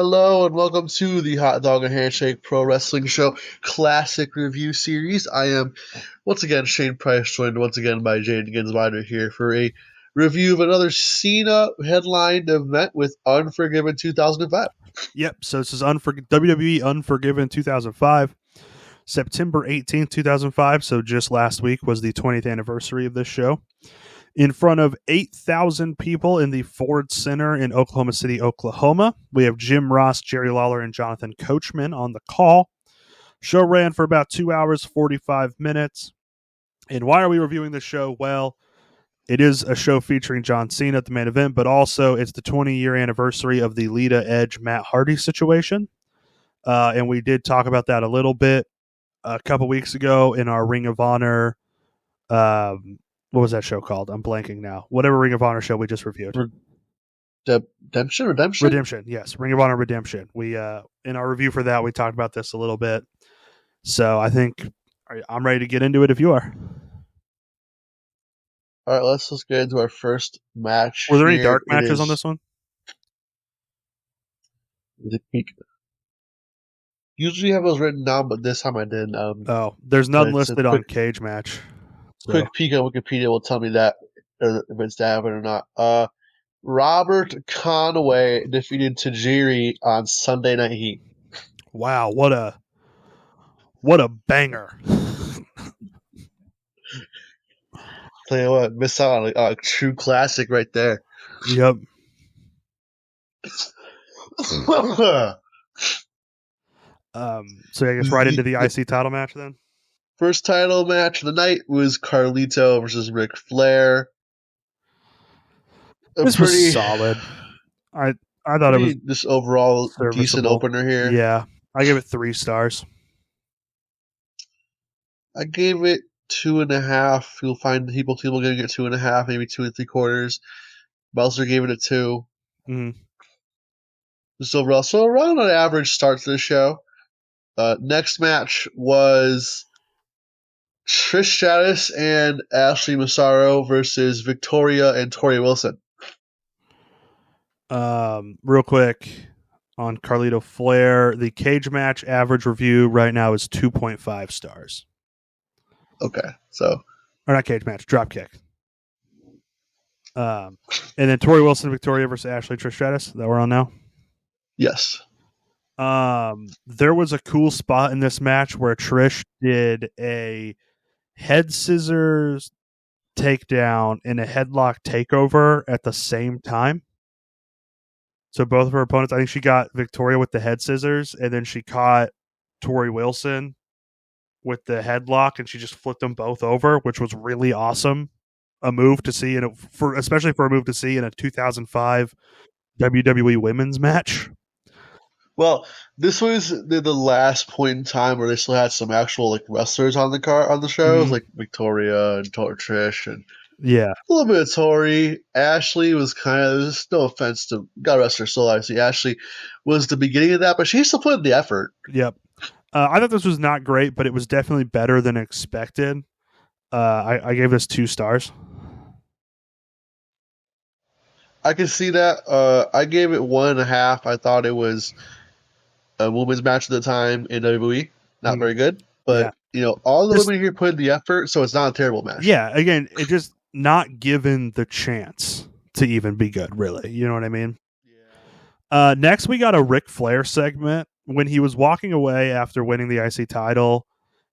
Hello and welcome to the Hot Dog and Handshake Pro Wrestling Show Classic Review Series. I am once again Shane Price, joined once again by Jayden and Shane here for a review of another Cena headlined event with Unforgiven 2005. Yep, so this is WWE Unforgiven 2005, September 18th, 2005. So just last week was the 20th anniversary of this show. In front of 8,000 people in the Ford Center in Oklahoma City, Oklahoma. We have Jim Ross, Jerry Lawler, and Jonathan Coachman on the call. Show ran for about 2 hours, 45 minutes. And why are we reviewing this show? Well, it is a show featuring John Cena at the main event, but also it's the 20-year anniversary of the Lita Edge Matt Hardy situation. And we did talk about that a little bit a couple weeks ago in our Ring of Honor. What was that show called? I'm blanking now. Whatever Ring of Honor show we just reviewed. Redemption? Yes. Ring of Honor Redemption. We in our review for that, we talked about this a little bit. So I think I'm ready to get into it if you are. All right, let's just get into our first match. Were there any dark matches on this one? Usually have those written down, but this time I didn't. There's none listed on Cage Match. So. Quick peek on Wikipedia will tell me that if it's happened or not. Robert Conway defeated Tajiri on Sunday Night Heat. Wow, what a banger! Tell you what, miss out on a true classic right there. Yep. So I guess right into the IC title match then. First title match of the night was Carlito versus Ric Flair. This was solid. I thought it was just overall decent opener here. Yeah, I gave it 3 stars. I gave it 2.5. You'll find people giving it 2.5, maybe 2 3/4. Belzer gave it a 2. Mm-hmm. Just overall, so around an average start to the show. Next match was Trish Stratus and Ashley Massaro versus Victoria and Tori Wilson. Real quick on Carlito Flair, the Cage Match average review right now is 2.5 stars. Okay, so or not Cage Match, Dropkick. And then Tori Wilson, Victoria versus Ashley Trish Stratus that we're on now. Yes. There was a cool spot in this match where Trish did a head scissors takedown and a headlock takeover at the same time. So both of her opponents, I think she got Victoria with the head scissors, and then she caught Tori Wilson with the headlock, and she just flipped them both over, which was really awesome. A move to see, especially for a move to see in a 2005 WWE Women's match. Well, this was the last point in time where they still had some actual wrestlers on the shows, Mm-hmm. like Victoria and Trish, and yeah, a little bit of Tori. Ashley was kind of, no offense to God rest her soul, obviously. Ashley was the beginning of that, but she still put in the effort. Yep. I thought this was not great, but it was definitely better than expected. I gave this 2 stars. I can see that. I gave it 1.5. I thought it was a women's match at the time in WWE. Not very good. But, all the women here put in the effort, so it's not a terrible match. Yeah, again, it just not given the chance to even be good, really. You know what I mean? Yeah. Next, we got a Ric Flair segment. When he was walking away after winning the IC title,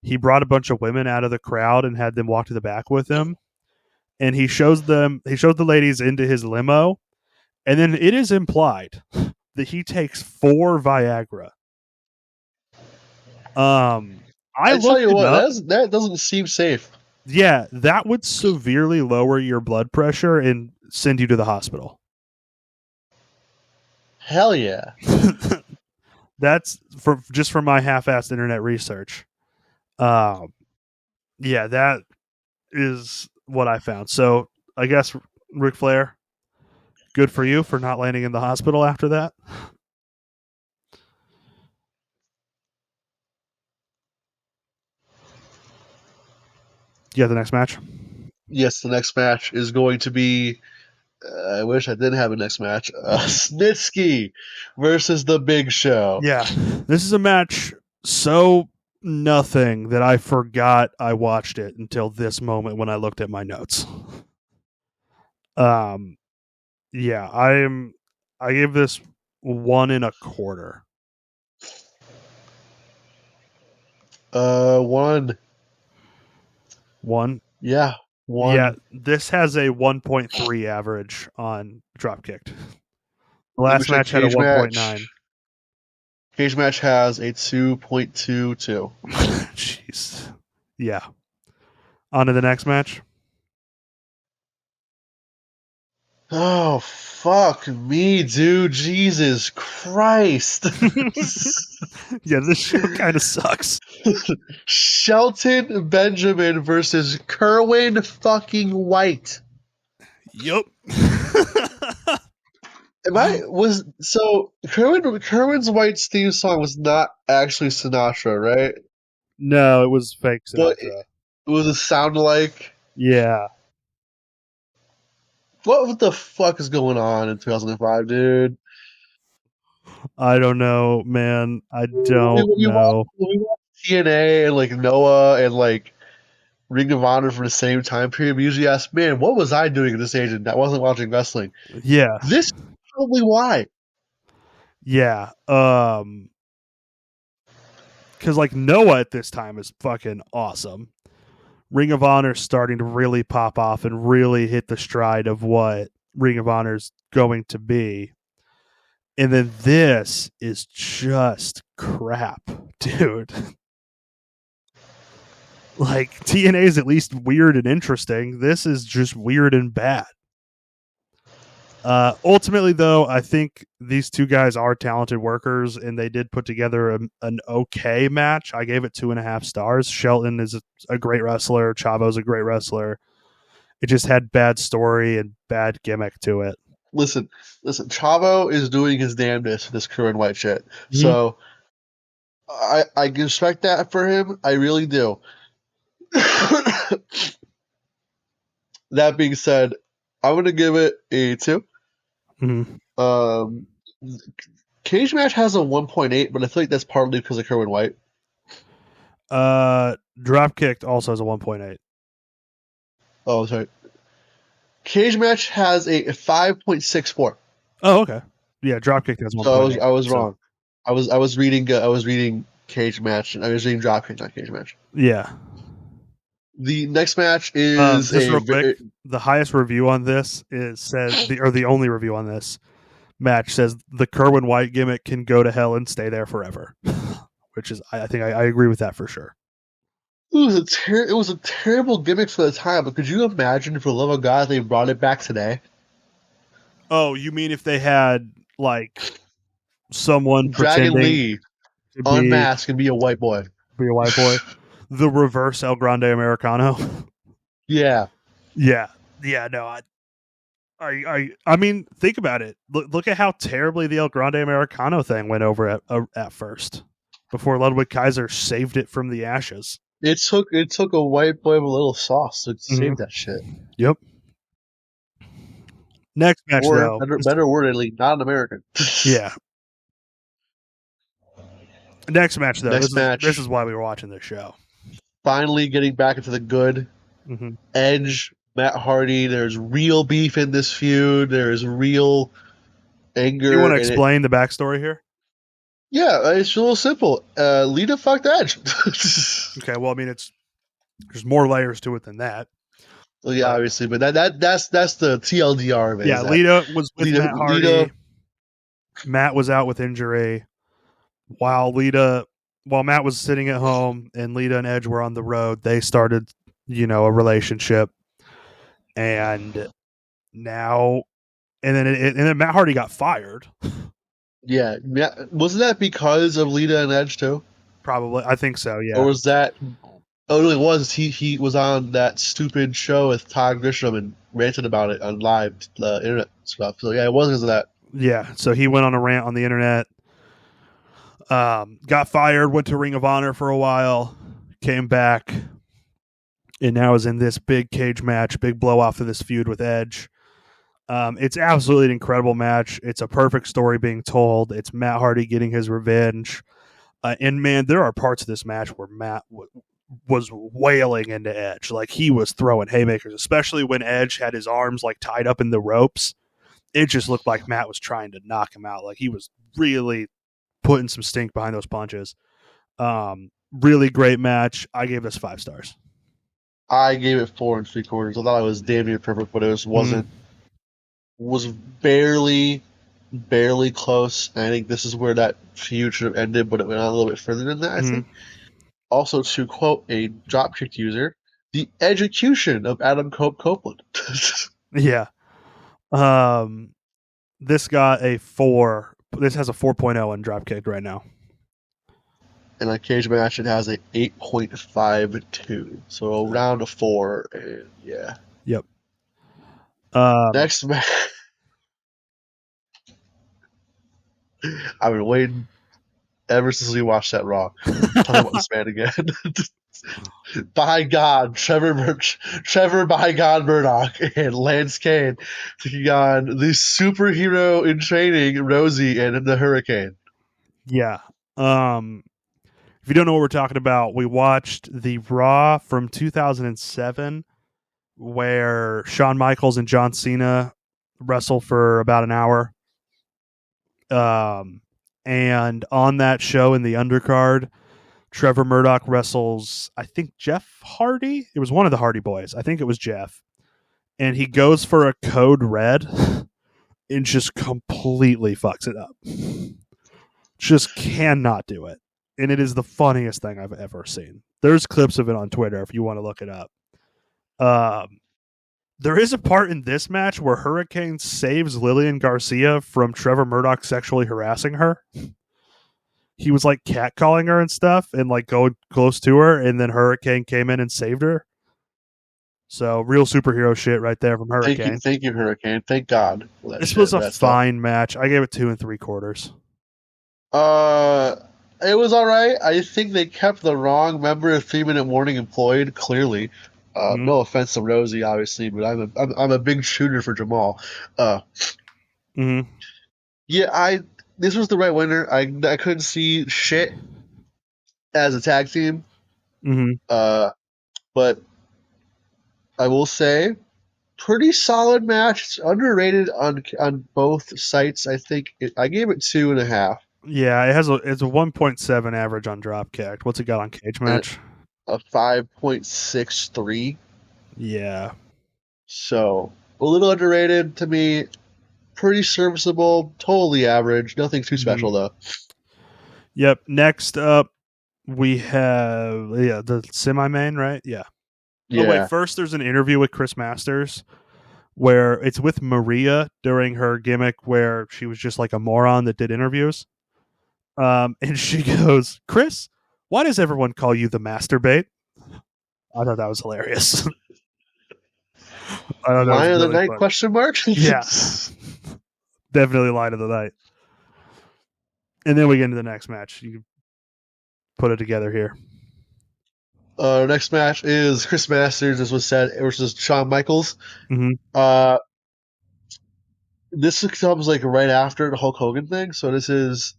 he brought a bunch of women out of the crowd and had them walk to the back with him. And he showed the ladies into his limo. And then it is implied that he takes 4 Viagra. I tell you what, that doesn't seem safe. Yeah, that would severely lower your blood pressure and send you to the hospital. Hell yeah. That's from my half-assed internet research. Yeah, that is what I found. So I guess Ric Flair, good for you for not landing in the hospital after that. Yeah, the next match. Yes, the next match is going to be I wish I didn't have a next match. Snitsky versus The Big Show. Yeah, this is a match so nothing that I forgot I watched it until this moment when I looked at my notes. Yeah, I gave this 1.25. 1. One. Yeah, Yeah, 1. this has a 1.3 average on Dropkicked. The Let me last check match had a Cage 1.9. Match. Cage Match has a 2.22. Jeez. Yeah. On to the next match. Oh, fuck me, dude. Jesus Christ. Yeah, this show kind of sucks. Shelton Benjamin versus Kerwin fucking White. Yup. Kerwin's White's theme song was not actually Sinatra, right? No, it was fake But Sinatra. it was a sound like. Yeah. What the fuck is going on in 2005, dude? I don't know, man. I When don't we watched, know. when we watched TNA and like Noah and like Ring of Honor from the same time period, we usually ask, man, what was I doing at this age and I wasn't watching wrestling? Yeah. This is probably why. Yeah. Because like Noah at this time is fucking awesome. Ring of Honor's starting to really pop off and really hit the stride of what Ring of Honor's going to be. And then this is just crap, dude. Like TNA is at least weird and interesting. This is just weird and bad. Ultimately, though, I think these two guys are talented workers, and they did put together an okay match. I gave it 2.5 stars. Shelton is a great wrestler. Chavo's a great wrestler. It just had bad story and bad gimmick to it. Listen. Chavo is doing his damnedest with this Kerwin White shit. Mm-hmm. So I can respect that for him. I really do. That being said, I'm gonna give it a 2. Mm-hmm. Um, Cage Match has a 1.8, but I feel like that's partly because of Kerwin White. Dropkicked also has a 1.8. Oh, sorry. Cage Match has a 5.64. Oh, okay. Yeah, Dropkicked has So 1.8. I was So wrong. I was reading Cage Match, and I was reading Dropkick, not Cage Match. yeah. The next match is Just real quick, the highest review on this the only review on this match says the Kerwin White gimmick can go to hell and stay there forever, which is I think I agree with that for sure. it was a terrible gimmick for the time, but could you imagine, for the love of God, they brought it back today? Oh, you mean if they had like someone Dragon pretending Lee to unmask and be a white boy. be a white boy, the reverse El Grande Americano? Yeah. Yeah, yeah, no, I mean, think about it. Look at how terribly the El Grande Americano thing went over at first, before Ludwig Kaiser saved it from the ashes. It took a white boy with a little sauce to save that shit. Yep. Next match, Or though. better wordedly, not an American. Yeah. Next match, though. Next This is match, why we were watching this show. finally getting back into the good. Mm-hmm. Edge, Matt Hardy. There's real beef in this feud. There's real anger. Do you want to in it. explain the backstory here? Yeah, it's real simple. Lita fucked Edge. Okay. Well, I mean, there's more layers to it than that. Well, yeah, obviously, but that's the TLDR of it. Yeah, Lita was with Matt Hardy. Lita, Matt was out with injury, while Matt was sitting at home and Lita and Edge were on the road. They started, a relationship, and now, and then Matt Hardy got fired. yeah, wasn't that because of Lita and Edge too? Probably, I think so. Yeah. Or was that? Oh, no, it was. He was on that stupid show with Todd Grisham and ranted about it on live internet stuff. So yeah, it was because of that. Yeah. So he went on a rant on the internet. Got fired. Went to Ring of Honor for a while. Came back, and now is in this big cage match, big blow off of this feud with Edge. It's absolutely an incredible match. It's a perfect story being told. It's Matt Hardy getting his revenge. And man, there are parts of this match where Matt was wailing into Edge. Like he was throwing haymakers, especially when Edge had his arms like tied up in the ropes. It just looked like Matt was trying to knock him out. Like he was really putting some stink behind those punches. Really great match. I gave this 5 stars. I gave it 4 3/4. I thought it was damn near perfect, but it was wasn't. Mm-hmm. Was barely close. And I think this is where that feud should have ended, but it went on a little bit further than that, I Mm-hmm. think. Also, to quote a dropkick user, the execution of Adam Copeland. Yeah. Um, this got a 4. This has a 4.0 on Dropkick right now. And on Cage Match, it has a 8.52. So around a 4. And yeah. Yep. Um, Next match. I've been waiting ever since we watched that Raw. Talking about this man again. By God, Trevor by God Murdoch and Lance Kane taking on the superhero in training, Rosie and the Hurricane. yeah. If you don't know what we're talking about, we watched the Raw from 2007 where Shawn Michaels and John Cena wrestle for about an hour. And on that show in the undercard, Trevor Murdoch wrestles, I think, Jeff Hardy. It was one of the Hardy boys. I think it was Jeff. And he goes for a code red and just completely fucks it up. Just cannot do it. And it is the funniest thing I've ever seen. There's clips of it on Twitter if you want to look it up. There is a part in this match where Hurricane saves Lillian Garcia from Trevor Murdoch sexually harassing her. He was like catcalling her and stuff and like going close to her, and then Hurricane came in and saved her. So real superhero shit right there from Hurricane. Thank you, Hurricane. Thank God for that This was shit, a that stuff. fine match. I gave it 2 3/4. Uh, it was all right. I think they kept the wrong member of 3 Minute Warning employed. Clearly, Mm-hmm. no offense to Rosie, obviously, but I'm a big shooter for Jamal. Uh, Mm-hmm. yeah, this was the right winner. I couldn't see shit as a tag team. Mm-hmm. But I will say, pretty solid match. It's underrated on both sites. I think I gave it 2.5 Yeah, it's a 1.7 average on Dropkick. What's it got on Cage and Match? a 5.63. Yeah. So a little underrated to me. Pretty serviceable. Totally average. Nothing too Mm-hmm. special though. Yep. Next up, we have the semi main, right? Yeah. Oh wait, Yeah. first there's an interview with Chris Masters where it's with Maria during her gimmick where she was just like a moron that did interviews. And she goes, "Chris, why does everyone call you the masturbate?" I thought that was hilarious. I thought that was Line of the really night funny. question mark? Yeah, definitely line of the night. And then we get into the next match. You can put it together here. Next match is Chris Masters, as was said, versus Shawn Michaels. Mm-hmm. Uh, this comes like right after the Hulk Hogan thing, so this is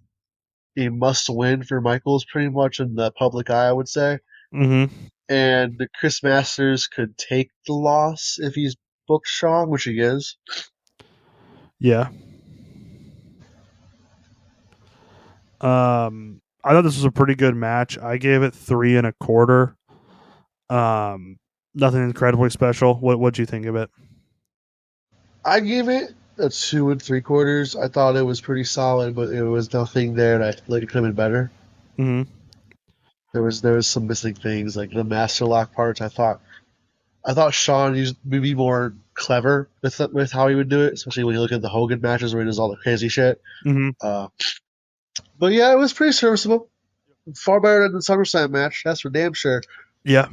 a must win for Michaels, pretty much in the public eye, I would say. Mm-hmm. And the Chris Masters could take the loss if he's booked strong, which he is. Yeah. I thought this was a pretty good match. I gave it 3 1/4. Nothing incredibly special. What'd you think of it? I gave it a 2 3/4. I thought it was pretty solid, but there was nothing there that I feel like it could have been better. Mm-hmm. There was some missing things like the master lock parts. I thought Sean used maybe more clever with how he would do it, especially when you look at the Hogan matches where he does all the crazy shit. Mm-hmm. Uh, but yeah, it was pretty serviceable. Far better than the SummerSlam match, that's for damn sure. Yeah.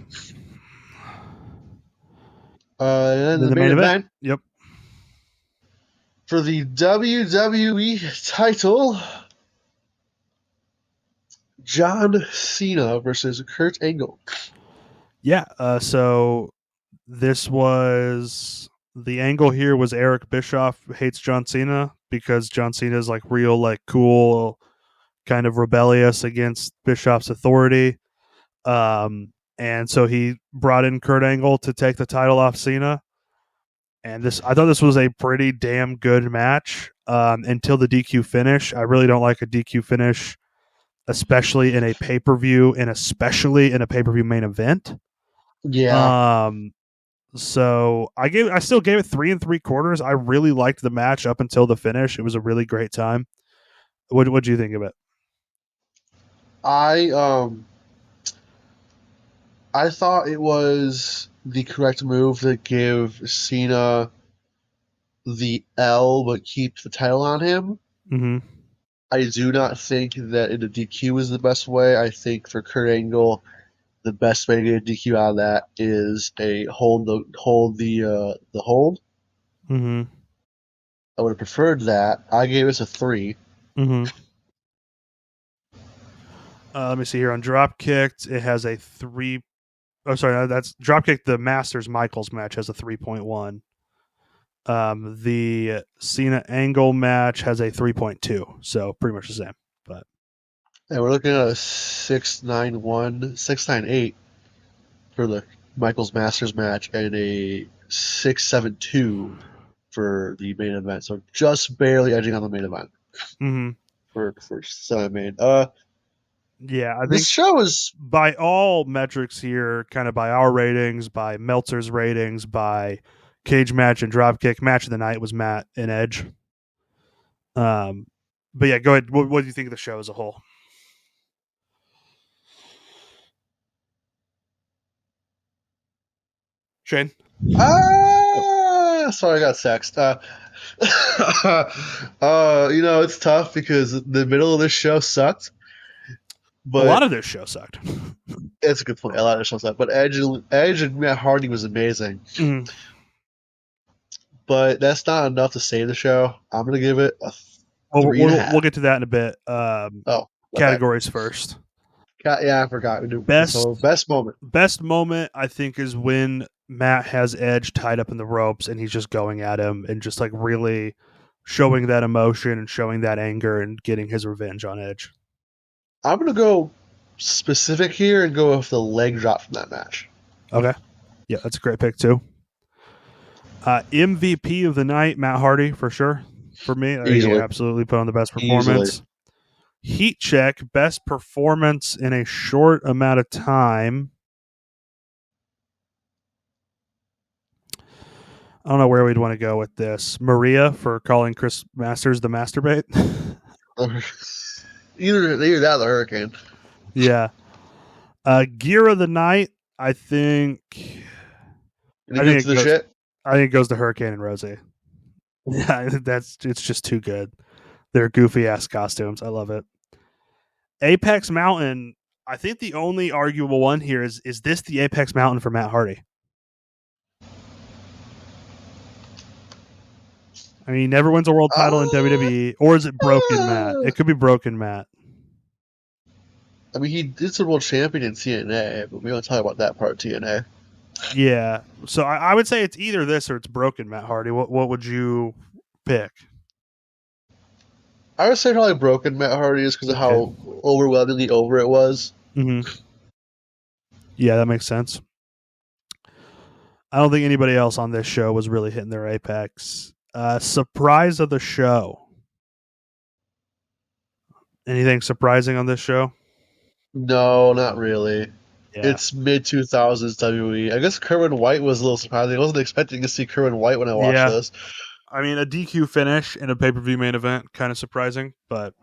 And then Then the the main main event. event Yep. for the WWE title, John Cena versus Kurt Angle. Yeah. So this was The angle here was Eric Bischoff hates John Cena because John Cena is like real, like cool, kind of rebellious against Bischoff's authority. And so he brought in Kurt Angle to take the title off Cena. And I thought this was a pretty damn good match until the DQ finish. I really don't like a DQ finish, especially in a pay per view and especially in a pay per view main event. Yeah. So I still gave it 3 3/4. I really liked the match up until the finish. It was a really great time. What do you think of it? I thought it was the correct move to give Cena the L but keep the title on him. Mm-hmm. I do not think that in a DQ is the best way. I think for Kurt Angle, the best way to get a DQ out of that is a hold the hold. Mm-hmm. I would have preferred that. I gave this a 3. Mm-hmm. Let me see here on Dropkicked. It has a 3. Oh, sorry, that's Dropkick. The Masters Michaels match has a 3.1. The Cena Angle match has a 3.2. So pretty much the same. But And we're looking at a 698 for the Michaels Masters match and a 672 for the main event. So just barely edging on the main event mm-hmm. for semi-main. Yeah, I This think show is by all metrics here, kind of by our ratings, by Meltzer's ratings, by Cage Match and Dropkick, match of the night was Matt and Edge. But yeah, go ahead. What do you think of the show as a whole? Shane? sorry, I got sexed. It's tough because the middle of this show sucked. A lot But of this show sucked. it's a good point. A lot of the show sucked. But Edge and Matt Hardy was amazing. Mm. But that's not enough to save the show. I'm gonna give it a Well, 3.5. we'll get to that in a bit. Oh, my bad. Categories first. Yeah, I forgot. We do Best best moment. Best moment, I think, is when Matt has Edge tied up in the ropes and he's just going at him and just like really showing that emotion and showing that anger and getting his revenge on Edge. I'm gonna go specific here and go with the leg drop from that match. Okay. Yeah, that's a great pick too. MVP of the night, Matt Hardy, for sure. For me, Easily. he absolutely put on the best performance. Easily. Heat check, best performance in a short amount of time. I don't know where we'd want to go with this. Maria for calling Chris Masters the masturbate. either that or the Hurricane. Yeah. Gear of the night, I think. I think it goes to Hurricane and Rosie. Yeah, it's just too good. They're goofy ass costumes. I love it. Apex Mountain. I think the only arguable one here is this the Apex Mountain for Matt Hardy? I mean, he never wins a world title in WWE, or is it Broken Matt? It could be Broken Matt. I mean, he did some world champion in TNA, but we don't talk about that part of TNA. Yeah, so I would say it's either this or it's Broken Matt Hardy. What would you pick? I would say probably Broken Matt Hardy is because of how overwhelmingly over it was. Mm-hmm. Yeah, that makes sense. I don't think anybody else on this show was really hitting their apex. Surprise of the show. Anything surprising on this show? No, not really. Yeah. It's mid-2000s WWE. I guess Kerwin White was a little surprising. I wasn't expecting to see Kerwin White when I watched this. I mean, a DQ finish in a pay-per-view main event, kind of surprising, but...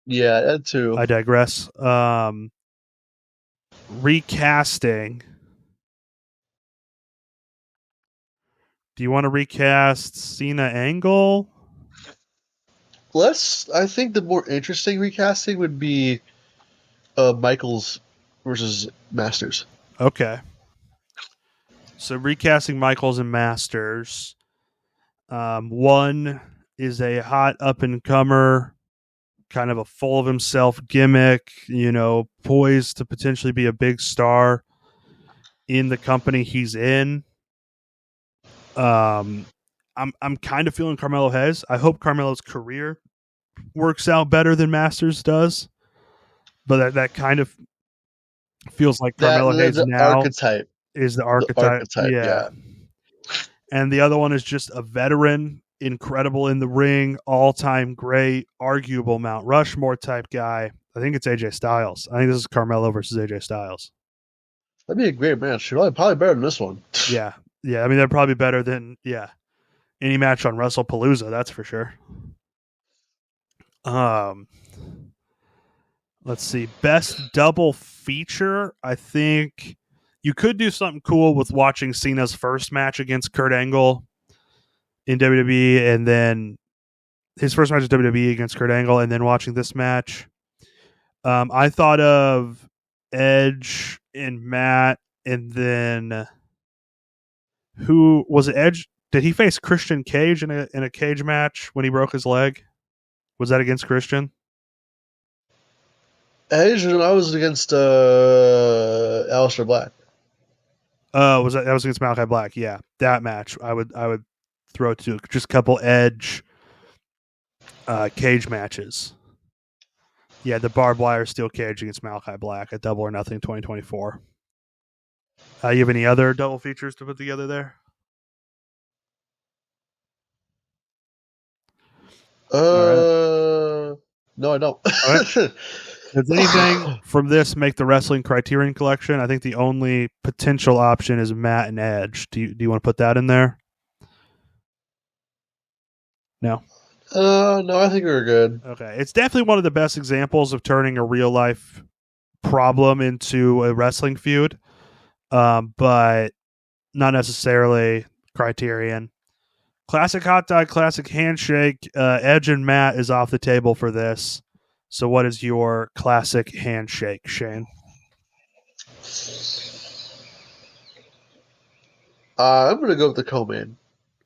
Yeah, that too. I digress. Recasting. Do you want to recast Cena Angle? I think the more interesting recasting would be Michaels versus Masters. Okay. So recasting Michaels and Masters. One is a hot up-and-comer, kind of a full of himself gimmick, poised to potentially be a big star in the company he's in. Um, I'm kind of feeling Carmelo Hayes. I hope Carmelo's career works out better than Masters does, but that kind of feels like That Carmelo Hayes the now archetype, is the the archetype. archetype, Yeah. yeah. And the other one is just a veteran, incredible in the ring, all time great, arguable Mount Rushmore type guy. I think it's AJ Styles. I think this is Carmelo versus AJ Styles. That'd be a great match. Probably better than this one. Yeah. Yeah. I mean, they're probably better than, any match on WrestlePalooza, that's for sure. Um, let's see. Best double feature. I think you could do something cool with watching Cena's first match against Kurt Angle in WWE, and then his first match in WWE against Kurt Angle, and then watching this match. I thought of Edge and Matt, and then who was it? Edge? Did he face Christian Cage in a cage match when he broke his leg? Was that against Christian? Edge, and I was against Aleister Black. Was that was against Malachi Black? Yeah, that match I would throw to just a couple Edge cage matches. Yeah, the barbed wire steel cage against Malachi Black at Double or Nothing 2024. You have any other double features to put together there? All right. No, I don't. All right. Does anything from this make the Wrestling Criterion Collection? I think the only potential option is Matt and Edge. Do you want to put that in there? No. No, I think we're good. Okay. It's definitely one of the best examples of turning a real life problem into a wrestling feud, but not necessarily Criterion. Classic hot dog, classic handshake. Edge and Matt is off the table for this. So, what is your classic handshake, Shane? I'm gonna go with the co-main.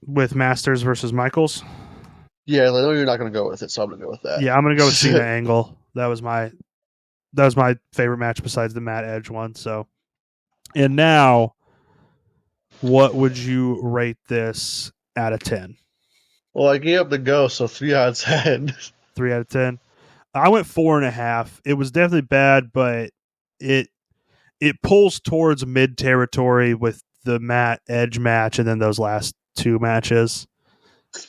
With Masters versus Michaels? Yeah, I know you're not gonna go with it, so I'm gonna go with that. Yeah, I'm gonna go with Cena Angle. That was my favorite match besides the Matt Edge one. So, and now, what would you rate this out of 10? Well, I gave up the ghost, so 3 out of 10. 3 out of 10. I went 4.5. It was definitely bad, but it it pulls towards mid territory with the Matt Edge match and then those last two matches.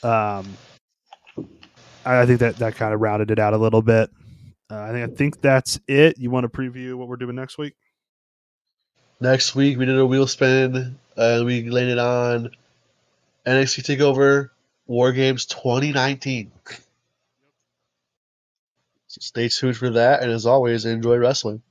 I think that kind of rounded it out a little bit. I think that's it. You want to preview what we're doing next week? Next week we did a wheel spin, and we landed on NXT Takeover War Games 2019. So stay tuned for that, and as always, enjoy wrestling.